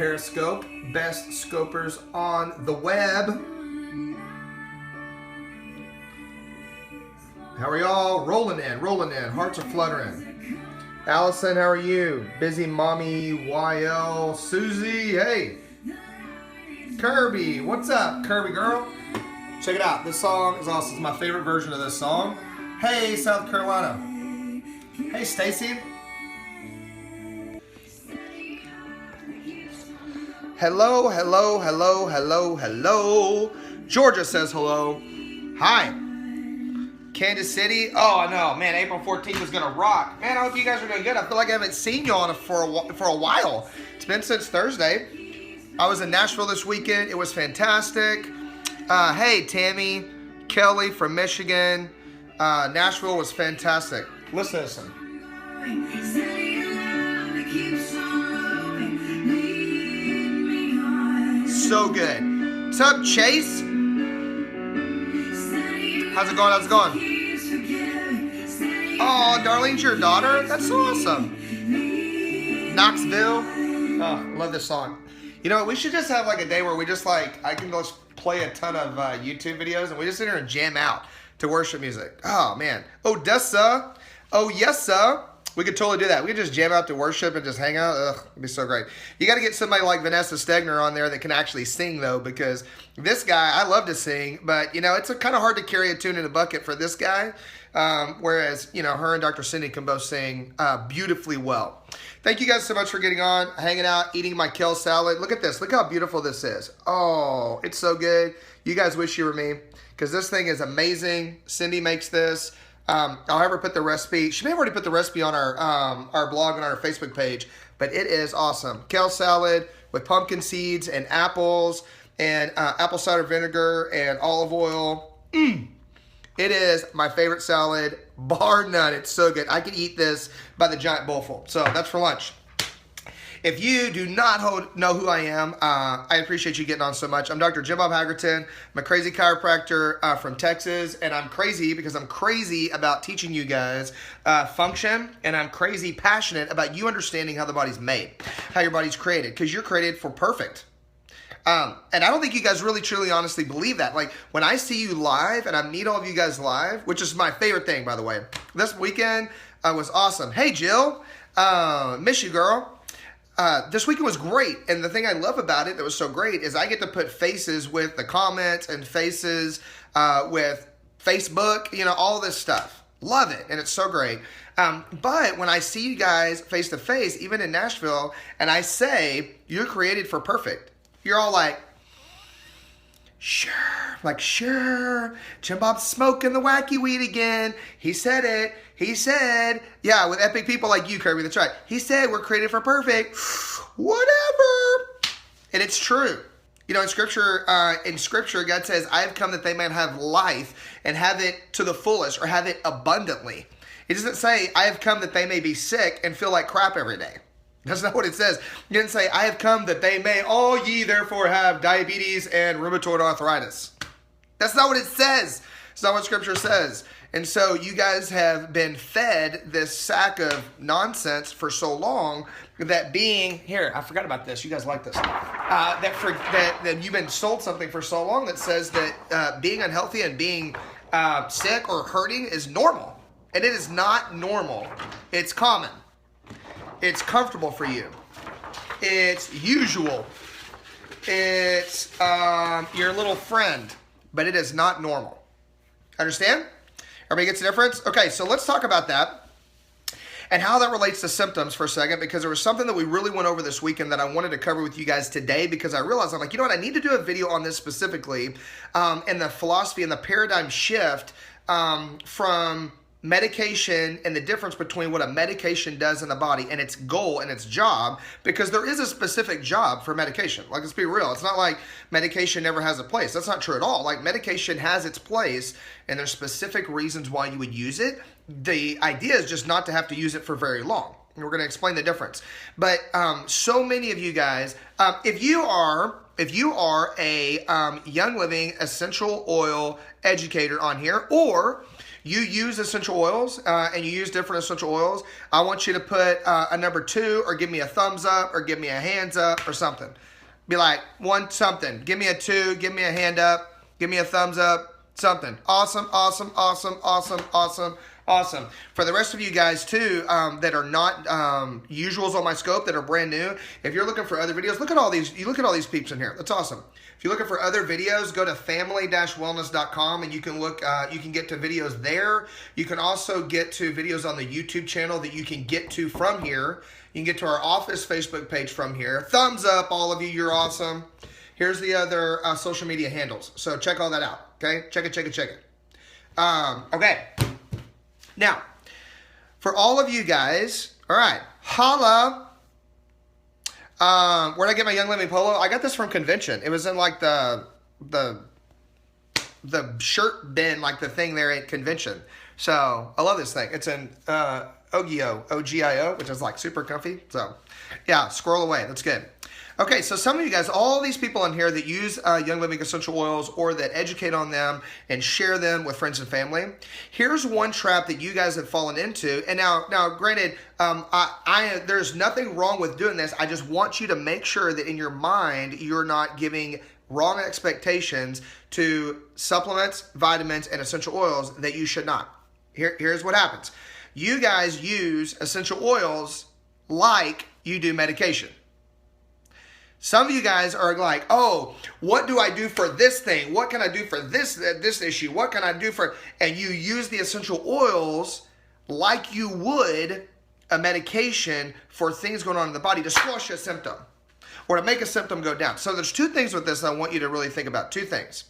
Periscope, best scopers on the web. How are y'all? Rolling in. Hearts are fluttering. Allison, how are you? Busy mommy, YL, Susie, hey. Kirby, what's up, Kirby girl? Check it out. This song is awesome. It's my favorite version of this song. Hey, South Carolina. Hey, Stacy. Hello. Georgia says hello. Hi. Kansas City. Oh, I know. Man, April 14th is going to rock. Man, I hope you guys are doing good. I feel like I haven't seen y'all for a while. It's been since Thursday. I was in Nashville this weekend. It was fantastic. Hey, Tammy, Kelly from Michigan. Nashville was fantastic. Listen to this. So good. What's up, Chase? How's it going? Oh, Darlene's your daughter? That's so awesome. Knoxville. Oh, love this song. You know, we should just have like a day where we just like, I can just play a ton of YouTube videos and we just sit here and jam out to worship music. Oh, man. Odessa. Oh, yes, sir. We could totally do that. We could just jam out to worship and just hang out. Ugh, it'd be so great. You got to get somebody like Vanessa Stegner on there that can actually sing, though, because this guy, I love to sing, but, you know, it's kind of hard to carry a tune in a bucket for this guy, whereas, you know, her and Dr. Cindy can both sing beautifully well. Thank you guys so much for getting on, hanging out, eating my kale salad. Look at this. Look how beautiful this is. Oh, it's so good. You guys wish you were me, because this thing is amazing. Cindy makes this. I'll have her put the recipe. She may have already put the recipe on our blog and on our Facebook page, but it is awesome. Kale salad with pumpkin seeds and apples and apple cider vinegar and olive oil. It is my favorite salad, bar none. It's so good. I could eat this by the giant bowlful. So that's for lunch. If you do not know who I am, I appreciate you getting on so much. I'm Dr. Jim Bob Hagerton. I'm a crazy chiropractor from Texas, and I'm crazy because I'm crazy about teaching you guys function, and I'm crazy passionate about you understanding how the body's made, how your body's created, because you're created for perfect. And I don't think you guys really, truly, honestly believe that. Like, when I see you live, and I meet all of you guys live, which is my favorite thing, by the way. This weekend was awesome. Hey, Jill. Miss you, girl. This weekend was great, and the thing I love about it that was so great is I get to put faces with the comments and faces with Facebook, you know, all this stuff. Love it, and it's so great. But when I see you guys face to face, even in Nashville, and I say, you're created for perfect, you're all like, sure. Like, sure. Jim Bob's smoking the wacky weed again. He said it. He said, yeah, with epic people like you, Kirby, that's right. He said we're created for perfect. Whatever. And it's true. You know, in Scripture, God says, I have come that they might have life and have it to the fullest, or have it abundantly. It doesn't say, I have come that they may be sick and feel like crap every day. That's not what it says. It didn't say, I have come that they may all ye therefore have diabetes and rheumatoid arthritis. That's not what it says. It's not what Scripture says. And so you guys have been fed this sack of nonsense for so long that being, here, I forgot about this. You guys like this. That you've been sold something for so long that says that being unhealthy and being sick or hurting is normal. And it is not normal. It's common. It's comfortable for you. It's usual. It's your little friend. But it is not normal. Understand? Everybody gets the difference? Okay, so let's talk about that and how that relates to symptoms for a second, because there was something that we really went over this weekend that I wanted to cover with you guys today, because I realized, I'm like, you know what, I need to do a video on this specifically, and the philosophy and the paradigm shift from medication and the difference between what a medication does in the body and its goal and its job, because there is a specific job for medication. Like, let's be real. It's not like medication never has a place. That's not true at all. Like, medication has its place, and there's specific reasons why you would use it. The idea is just not to have to use it for very long. And we're going to explain the difference. But so many of you guys, if you are if you are a Young Living essential oil educator on here, or you use essential oils and you use different essential oils, I want you to put a number 2 or give me a thumbs up or give me a hands up or something. Be like, 1 something. Give me a 2, give me a hand up, give me a thumbs up, something. Awesome, awesome, awesome, awesome, awesome, awesome. For the rest of you guys too that are not usuals on my scope, that are brand new, if you're looking for other videos, look at all these. You look at all these peeps in here. That's awesome. If you're looking for other videos, go to family-wellness.com and you can look. You can get to videos there. You can also get to videos on the YouTube channel that you can get to from here. You can get to our office Facebook page from here. Thumbs up, all of you. You're awesome. Here's the other social media handles. So check all that out. Okay, check it, check it, check it. Okay. Now, for all of you guys, all right, holla. Where'd I get my Young Living polo? I got this from convention. It was in like the shirt bin, like the thing there at convention. So I love this thing. It's in Ogio, O-G-I-O, which is like super comfy. So yeah, scroll away. That's good. Okay, so some of you guys, all these people in here that use Young Living essential oils or that educate on them and share them with friends and family, here's one trap that you guys have fallen into. And now granted, there's nothing wrong with doing this. I just want you to make sure that in your mind, you're not giving wrong expectations to supplements, vitamins, and essential oils that you should not. Here's what happens. You guys use essential oils like you do medication. Some of you guys are like, oh, what do I do for this thing? What can I do for this issue? What can I do for, and you use the essential oils like you would a medication for things going on in the body to squash a symptom or to make a symptom go down. So there's 2 things with this I want you to really think about. 2 things.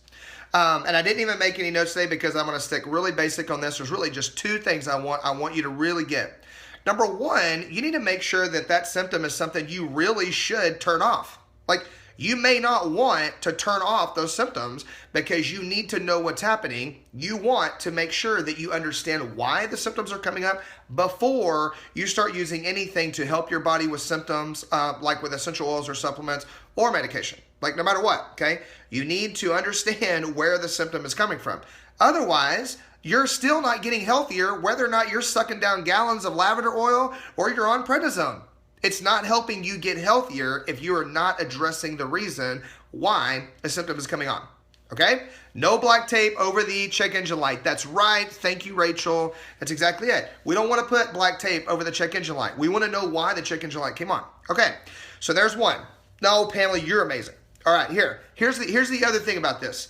And I didn't even make any notes today because I'm going to stick really basic on this. There's really just 2 things I want you to really get. Number 1, you need to make sure that that symptom is something you really should turn off. Like, you may not want to turn off those symptoms because you need to know what's happening. You want to make sure that you understand why the symptoms are coming up before you start using anything to help your body with symptoms, like with essential oils or supplements or medication. Like, no matter what, okay? You need to understand where the symptom is coming from. Otherwise, you're still not getting healthier whether or not you're sucking down gallons of lavender oil or you're on prednisone. It's not helping you get healthier if you are not addressing the reason why a symptom is coming on. Okay? No black tape over the check engine light. That's right. Thank you, Rachel. That's exactly it. We don't want to put black tape over the check engine light. We want to know why the check engine light came on. Okay. So there's one. No, Pamela, you're amazing. All right, here's the other thing about this.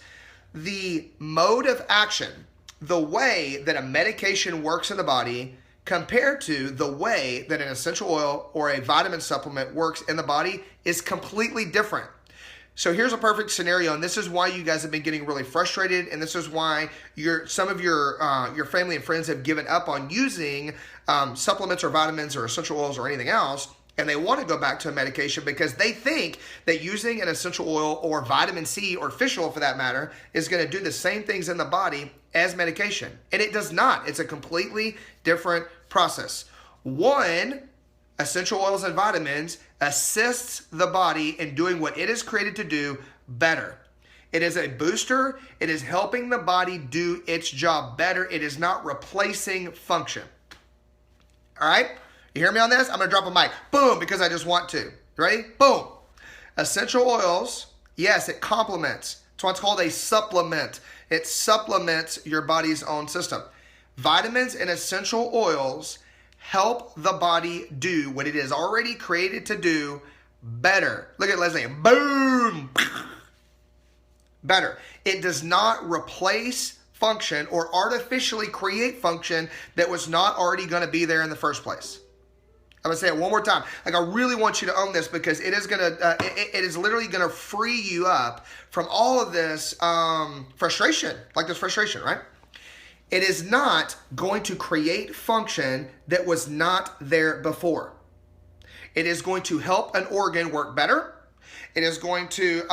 The mode of action, the way that a medication works in the body compared to the way that an essential oil or a vitamin supplement works in the body is completely different. So here's a perfect scenario, and this is why you guys have been getting really frustrated, and this is why some of your family and friends have given up on using supplements or vitamins or essential oils or anything else, and they want to go back to a medication because they think that using an essential oil or vitamin C or fish oil for that matter is going to do the same things in the body as medication. And it does not. It's a completely different process. One, essential oils and vitamins assists the body in doing what it is created to do better. It is a booster. It is helping the body do its job better. It is not replacing function. All right? You hear me on this? I'm going to drop a mic. Boom, because I just want to. Ready? Boom. Essential oils, yes, it complements. It's what's called a supplement. It supplements your body's own system. Vitamins and essential oils help the body do what it is already created to do better. Look at Leslie. Boom. Better. It does not replace function or artificially create function that was not already going to be there in the first place. I'm going to say it one more time. Like, I really want you to own this because it is going to, it is literally going to free you up from all of this frustration, like this frustration, right? It is not going to create function that was not there before. It is going to help an organ work better. It is going to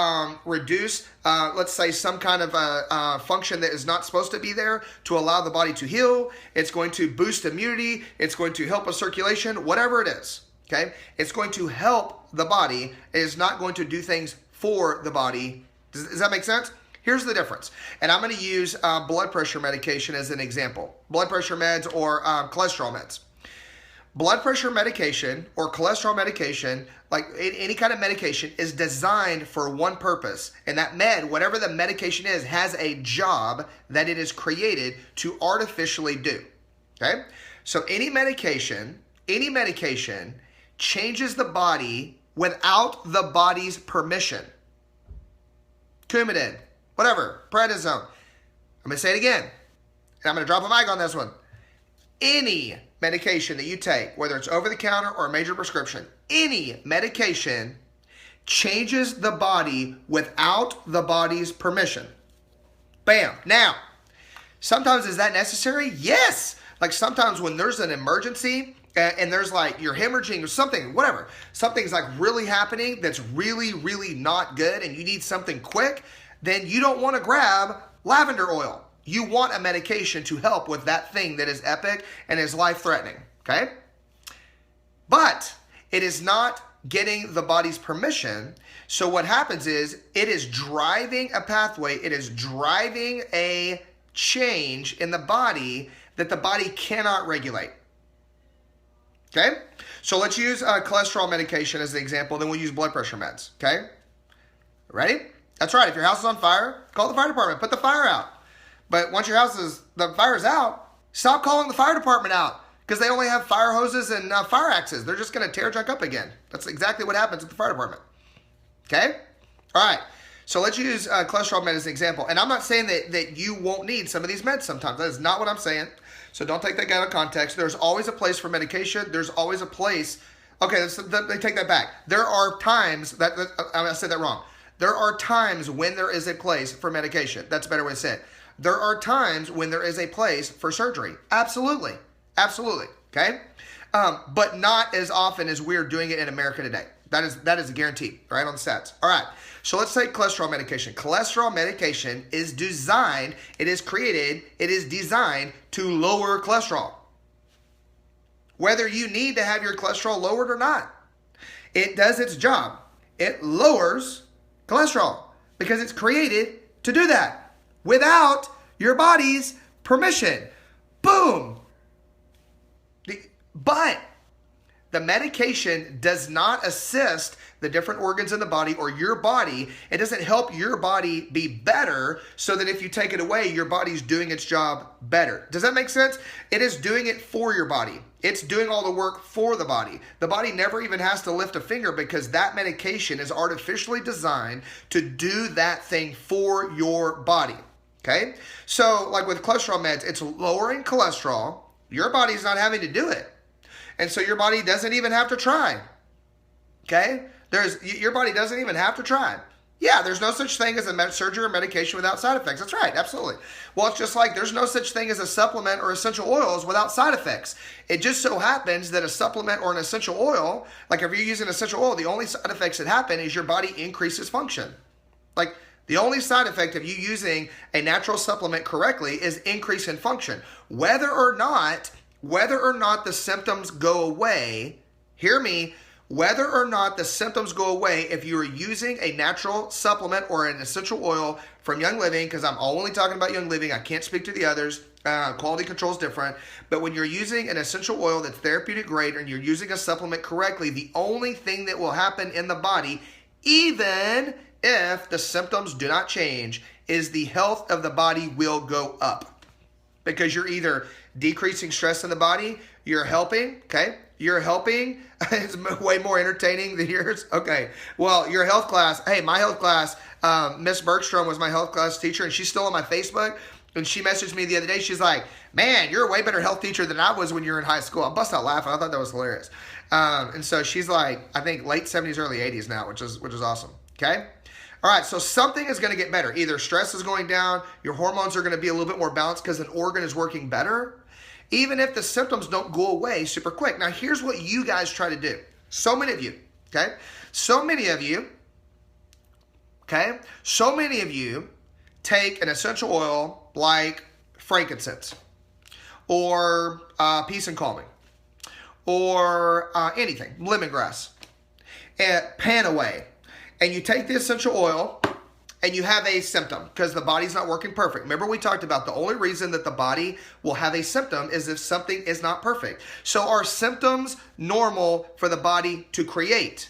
reduce, let's say, some kind of function that is not supposed to be there to allow the body to heal. It's going to boost immunity. It's going to help with circulation, whatever it is, okay? It's going to help the body. It is not going to do things for the body. Does that make sense? Here's the difference. And I'm going to use blood pressure medication as an example. Blood pressure meds or cholesterol meds. Blood pressure medication or cholesterol medication, like any kind of medication, is designed for one purpose. And that whatever the medication is, has a job that it is created to artificially do. Okay? So any medication changes the body without the body's permission. Coumadin, whatever, prednisone. I'm going to say it again. And I'm going to drop a mic on this one. Any medication that you take, whether it's over the counter or a major prescription, any medication changes the body without the body's permission. Bam. Now, sometimes is that necessary? Yes. Like sometimes when there's an emergency and there's like you're hemorrhaging or something, whatever, something's like really happening that's really, really not good and you need something quick, then you don't want to grab lavender oil. You want a medication to help with that thing that is epic and is life-threatening, okay? But it is not getting the body's permission. So what happens is it is driving a pathway. It is driving a change in the body that the body cannot regulate, okay? So let's use cholesterol medication as an example. Then we'll use blood pressure meds, okay? Ready? That's right. If your house is on fire, call the fire department. Put the fire out. But once the fire's out, stop calling the fire department out because they only have fire hoses and fire axes. They're just going to tear junk up again. That's exactly what happens at the fire department. Okay? All right. So let's use cholesterol med as an example. And I'm not saying that you won't need some of these meds sometimes. That is not what I'm saying. So don't take that out of context. There's always a place for medication. There's always a place. Okay, they take that back. There are times I said that wrong. There are times when there is a place for medication. That's a better way to say it. There are times when there is a place for surgery. Absolutely. Absolutely. Okay? But not as often as we're doing it in America today. That is a guarantee, right, on the stats. All right. So let's take cholesterol medication. Cholesterol medication is designed to lower cholesterol. Whether you need to have your cholesterol lowered or not, it does its job. It lowers cholesterol because it's created to do that. Without your body's permission. Boom. But the medication does not assist the different organs in the body or your body. It doesn't help your body be better so that if you take it away, your body's doing its job better. Does that make sense? It is doing it for your body. It's doing all the work for the body. The body never even has to lift a finger because that medication is artificially designed to do that thing for your body. Okay? So, like with cholesterol meds, it's lowering cholesterol. Your body's not having to do it. And so your body doesn't even have to try. Okay? Your body doesn't even have to try. Yeah, there's no such thing as a surgery or medication without side effects. That's right, absolutely. Well, it's just like there's no such thing as a supplement or essential oils without side effects. It just so happens that a supplement or an essential oil, like if you're using essential oil, the only side effects that happen is your body increases function. Like the only side effect of you using a natural supplement correctly is increase in function. Whether or not the symptoms go away, hear me, whether or not the symptoms go away if you are using a natural supplement or an essential oil from Young Living, because I'm only talking about Young Living, I can't speak to the others, quality control is different, but when you're using an essential oil that's therapeutic grade and you're using a supplement correctly, the only thing that will happen in the body, even if the symptoms do not change, is the health of the body will go up. Because you're either decreasing stress in the body, you're helping, okay? You're helping. It's way more entertaining than yours. Okay. Well, your health class, hey, my health class, Miss Bergstrom was my health class teacher, and she's still on my Facebook. And she messaged me the other day. She's like, man, you're a way better health teacher than I was when you were in high school. I bust out laughing. I thought that was hilarious. And so she's like, I think late 70s, early 80s now, which is awesome. Okay. All right, so something is going to get better. Either stress is going down, your hormones are going to be a little bit more balanced because an organ is working better, even if the symptoms don't go away super quick. Now, here's what you guys try to do. So many of you, okay? So many of you take an essential oil like frankincense or peace and calming or anything, lemongrass, Panaway. and you take the essential oil and you have a symptom because the body's not working perfect. Remember we talked about the only reason that the body will have a symptom is if something is not perfect. So are symptoms normal for the body to create?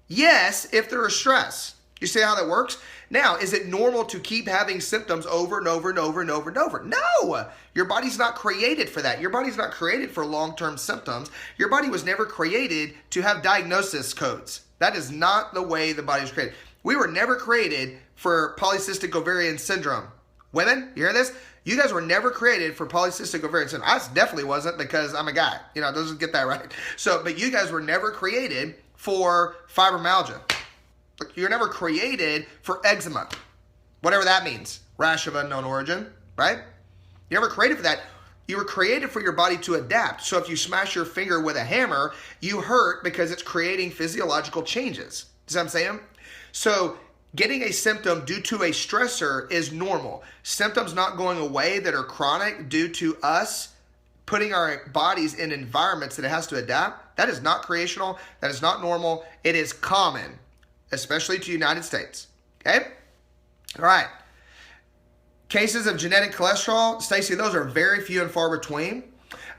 Yes, if there is stress. You see how that works? Now, is it normal to keep having symptoms over and over and over and over and over? No! Your body's not created for that. Your body's not created for long-term symptoms. Your body was never created to have diagnosis codes. That is not the way the body was created. We were never created for polycystic ovarian syndrome. Women, you hear this? You guys were never created for polycystic ovarian syndrome. I definitely wasn't because I'm a guy. You know, doesn't get that right. So, but you guys were never created for fibromyalgia. You're never created for eczema. Whatever that means. Rash of unknown origin, right? You're never created for that. You were created for your body to adapt. So if you smash your finger with a hammer, you hurt because it's creating physiological changes. Does that what I'm saying? So getting a symptom due to a stressor is normal. Symptoms not going away that are chronic due to us putting our bodies in environments that it has to adapt, that is not creational. That is not normal. It is common, especially to the United States. Okay? All right. Cases of genetic cholesterol, Stacy, those are very few and far between.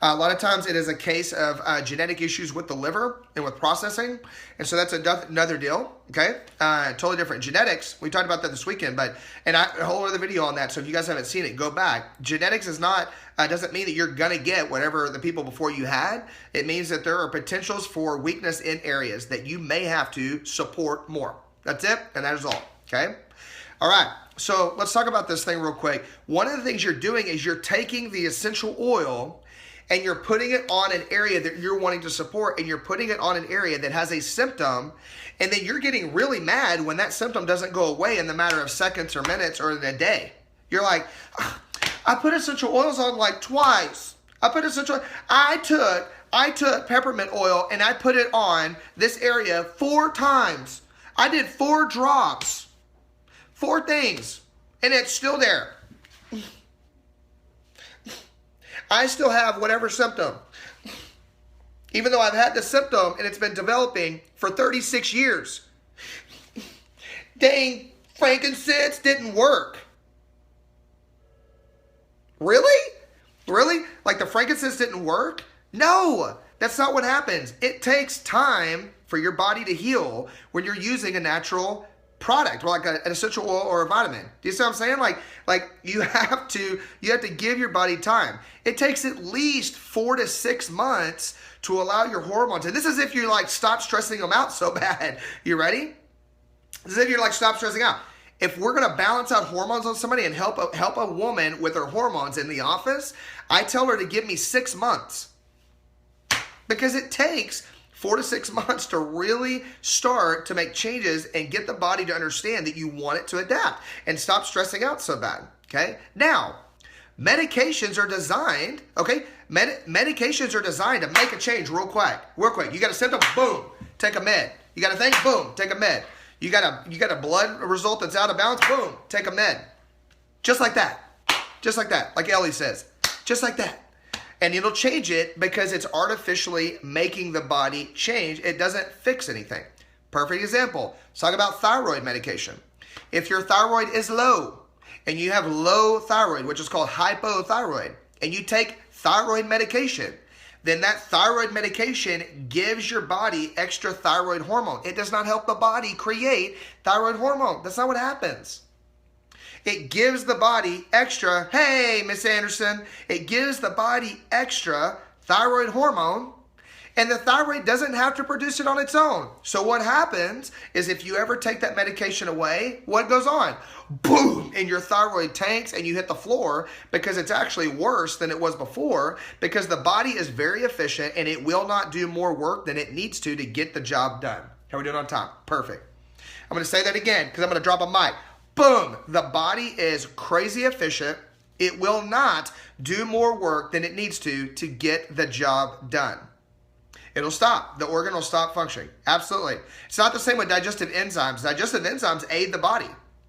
A lot of times it is a case of genetic issues with the liver and with processing. And so that's another deal, okay? Totally different. Genetics, we talked about that this weekend, and a whole other video on that. So if you guys haven't seen it, go back. Genetics is not, doesn't mean that you're going to get whatever the people before you had. It means that there are potentials for weakness in areas that you may have to support more. That's it, and that is all, okay? All right, so let's talk about this thing real quick. One of the things you're doing is you're taking the essential oil and you're putting it on an area that you're wanting to support, and you're putting it on an area that has a symptom, and then you're getting really mad when that symptom doesn't go away in the matter of seconds or minutes or in a day. You're like, I put essential oils on like twice. I took peppermint oil and I put it on this area 4 times. I did 4 drops, 4 things, and it's still there. I still have whatever symptom, even though I've had the symptom and it's been developing for 36 years. Dang, frankincense didn't work. Really? Really? Like the frankincense didn't work? No, that's not what happens. It takes time for your body to heal when you're using a natural product, or like an essential oil or a vitamin. Do you see what I'm saying? Like you have to give your body time. It takes at least 4 to 6 months to allow your hormones. And this is if you like stop stressing them out so bad. You ready? This is if you're like stop stressing out. If we're gonna balance out hormones on somebody and help a woman with her hormones in the office, I tell her to give me 6 months, because it takes 4 to 6 months to really start to make changes and get the body to understand that you want it to adapt and stop stressing out so bad, okay? Now, medications are designed, okay? Medications are designed to make a change real quick. You got a symptom, boom, take a med. You got a thing, boom, take a med. You got a blood result that's out of balance, boom, take a med. Just like that, like Ellie says, just like that. And it'll change it because it's artificially making the body change. It doesn't fix anything. Perfect example. Let's talk about thyroid medication. If your thyroid is low and you have low thyroid, which is called hypothyroid, and you take thyroid medication, then that thyroid medication gives your body extra thyroid hormone. It does not help the body create thyroid hormone. That's not what happens. It gives the body extra, hey, Miss Anderson, it gives the body extra thyroid hormone, and the thyroid doesn't have to produce it on its own. So what happens is if you ever take that medication away, what goes on? Boom, and your thyroid tanks and you hit the floor, because it's actually worse than it was before, because the body is very efficient and it will not do more work than it needs to get the job done. How are we doing on time? Perfect. I'm going to say that again because I'm going to drop a mic. Boom, the body is crazy efficient. It will not do more work than it needs to get the job done. It'll stop. The organ will stop functioning. Absolutely. It's not the same with digestive enzymes. Digestive enzymes aid the body.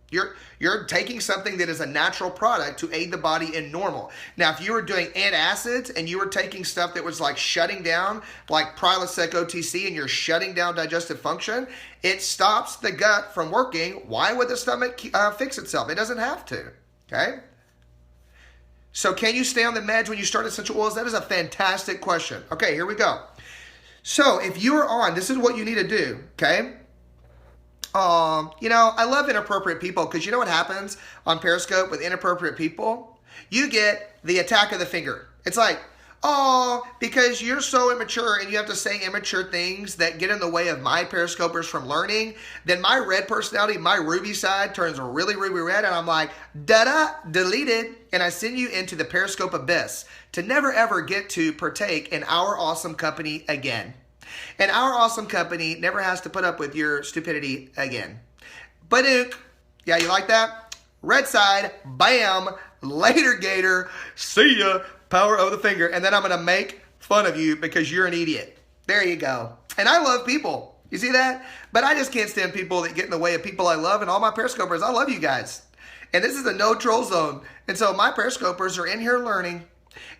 You're taking something that is a natural product to aid the body in normal. Now, if you were doing antacids and you were taking stuff that was like shutting down, like Prilosec OTC, and you're shutting down digestive function, it stops the gut from working. Why would the stomach fix itself? It doesn't have to, okay? So can you stay on the meds when you start essential oils? That is a fantastic question. Okay, here we go. So if you are on, this is what you need to do, okay? I love inappropriate people because you know what happens on Periscope with inappropriate people? You get the attack of the finger. It's like, because you're so immature and you have to say immature things that get in the way of my Periscopers from learning, then my red personality, my ruby side turns really ruby red, and I'm like, deleted, and I send you into the Periscope abyss to never ever get to partake in our awesome company again. And our awesome company never has to put up with your stupidity again. Badook. Yeah, you like that? Red side, bam, later gator, see ya, power of the finger. And then I'm going to make fun of you because you're an idiot. There you go. And I love people. You see that? But I just can't stand people that get in the way of people I love. And all my Periscopers, I love you guys. And this is a no troll zone. And so my Periscopers are in here learning.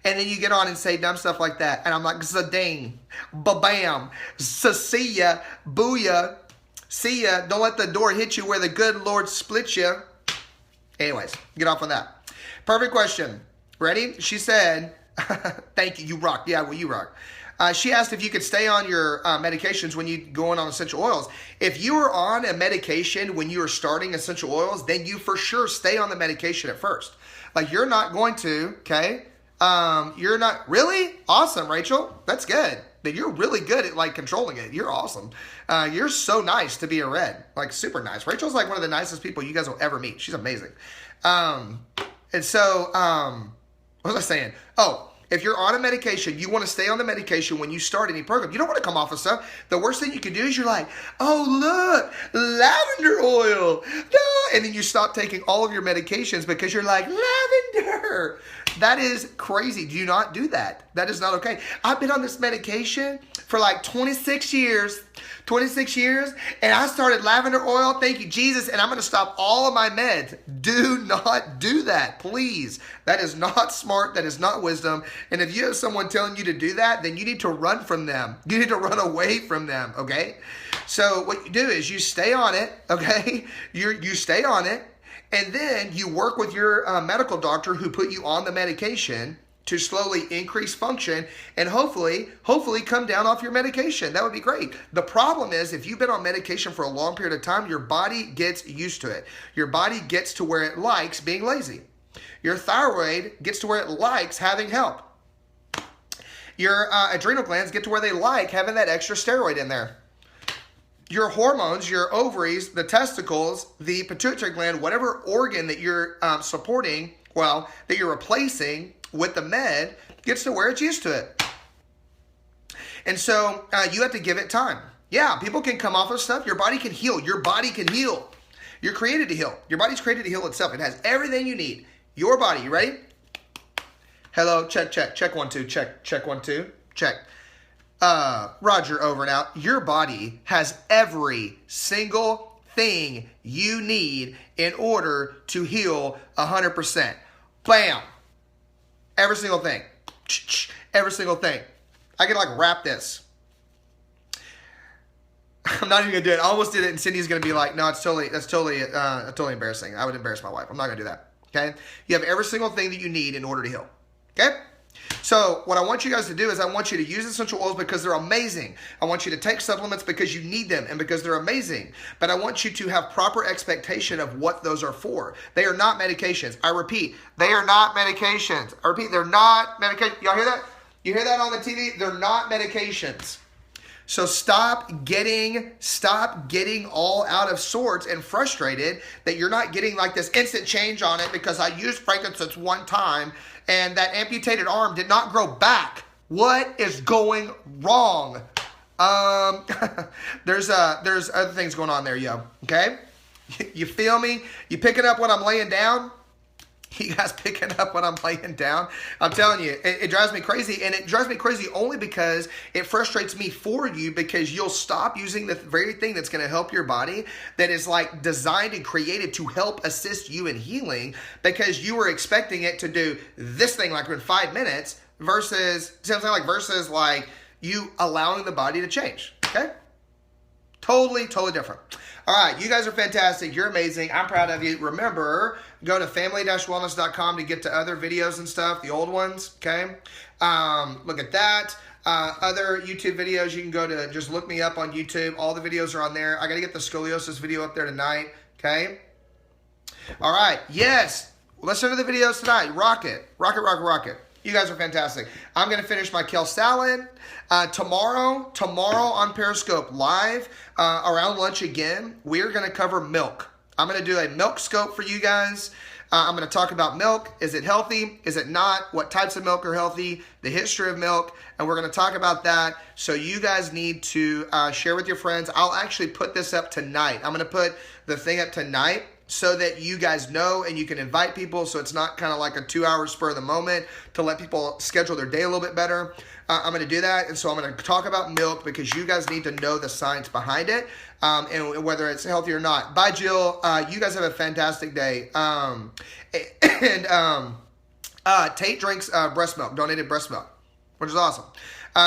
And then you get on and say dumb stuff like that. And I'm like, zadang, ba-bam, see ya, booyah, see ya, don't let the door hit you where the good Lord splits you. Anyways, get off on that. Perfect question. Ready? She said, thank you, you rock. Yeah, well, you rock. She asked if you could stay on your medications when you go on essential oils. If you are on a medication when you are starting essential oils, then you for sure stay on the medication at first. Like you're not going to, okay? You're not really awesome, Rachel. That's good. But you're really good at like controlling it. You're awesome. You're so nice to be a red, like super nice. Rachel's like one of the nicest people you guys will ever meet. She's amazing. And so, what was I saying? Oh, if you're on a medication, you want to stay on the medication when you start any program. You don't want to come off of stuff. The worst thing you can do is you're like, oh, look, lavender oil. No. And then you stop taking all of your medications because you're like, lavender. That is crazy. Do not do that. That is not okay. I've been on this medication for like 26 years. 26 years, and I started lavender oil. Thank you, Jesus. And I'm going to stop all of my meds. Do not do that, please. That is not smart. That is not wisdom. And if you have someone telling you to do that, then you need to run from them. You need to run away from them, okay? So what you do is you stay on it, okay? You stay on it, and then you work with your medical doctor who put you on the medication to slowly increase function and hopefully come down off your medication. That would be great. The problem is if you've been on medication for a long period of time, your body gets used to it. Your body gets to where it likes being lazy. Your thyroid gets to where it likes having help. Your adrenal glands get to where they like having that extra steroid in there. Your hormones, your ovaries, the testicles, the pituitary gland, whatever organ that you're supporting, that you're replacing with the med, gets to where it's used to it. And so you have to give it time. Yeah, people can come off of stuff. Your body can heal. Your body can heal. You're created to heal. Your body's created to heal itself. It has everything you need. Your body, you ready? Hello, check, check, check 1 2, check 1 2, check. Roger, over and out. Your body has every single thing you need in order to heal 100%. Bam. Every single thing. Every single thing. I can like wrap this. I'm not even gonna do it. I almost did it, and Cindy's gonna be like, "No, that's totally embarrassing. I would embarrass my wife. I'm not gonna do that." Okay? You have every single thing that you need in order to heal. Okay? So what I want you guys to do is I want you to use essential oils because they're amazing. I want you to take supplements because you need them and because they're amazing. But I want you to have proper expectation of what those are for. They are not medications. I repeat, they are not medications. I repeat, they're not medications. Y'all hear that? You hear that on the TV? They're not medications. So stop getting all out of sorts and frustrated that you're not getting like this instant change on it because I used frankincense one time and that amputated arm did not grow back. What is going wrong? There's other things going on there, yo. Okay? You feel me? You picking up what I'm laying down? You guys picking up when I'm laying down? I'm telling you, it drives me crazy. And it drives me crazy only because it frustrates me for you, because you'll stop using the very thing that's going to help your body, that is like designed and created to help assist you in healing, because you were expecting it to do this thing like in 5 minutes versus like you allowing the body to change. Okay? Totally different. All right, you guys are fantastic. You're amazing. I'm proud of you. Remember, go to family-wellness.com to get to other videos and stuff, the old ones, okay? Look at that. Other YouTube videos, you can go to, just look me up on YouTube. All the videos are on there. I got to get the scoliosis video up there tonight, okay? All right, yes. Listen to the videos tonight. Rock it. Rock it, rock it, rock it. You guys are fantastic. I'm going to finish my kale salad. Tomorrow on Periscope Live, around lunch again, we're going to cover milk. I'm going to do a milk scope for you guys. I'm going to talk about milk. Is it healthy? Is it not? What types of milk are healthy? The history of milk. And we're going to talk about that. So you guys need to share with your friends. I'll actually put this up tonight. I'm going to put the thing up tonight, so that you guys know and you can invite people, so it's not kind of like a 2-hour spur of the moment, to let people schedule their day a little bit better. I'm going to do that, and so I'm going to talk about milk, because you guys need to know the science behind it, and whether it's healthy or not. Bye, Jill. You guys have a fantastic day. Tate drinks breast milk, donated breast milk, which is awesome.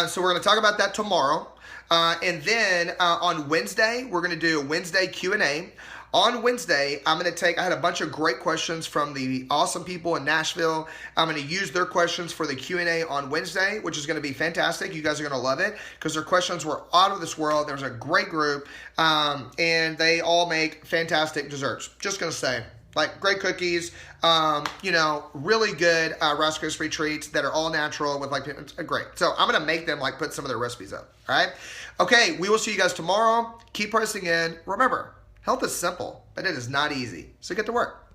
So we're going to talk about that tomorrow. And then on Wednesday, we're going to do a Wednesday Q&A. On Wednesday, I had a bunch of great questions from the awesome people in Nashville. I'm going to use their questions for the Q&A on Wednesday, which is going to be fantastic. You guys are going to love it, because their questions were out of this world. There's a great group, and they all make fantastic desserts. Just going to say, like great cookies, really good Rice Krispie treats that are all natural with great. So I'm going to make them put some of their recipes up. All right. Okay. We will see you guys tomorrow. Keep pressing in. Remember, health is simple, but it is not easy. So get to work.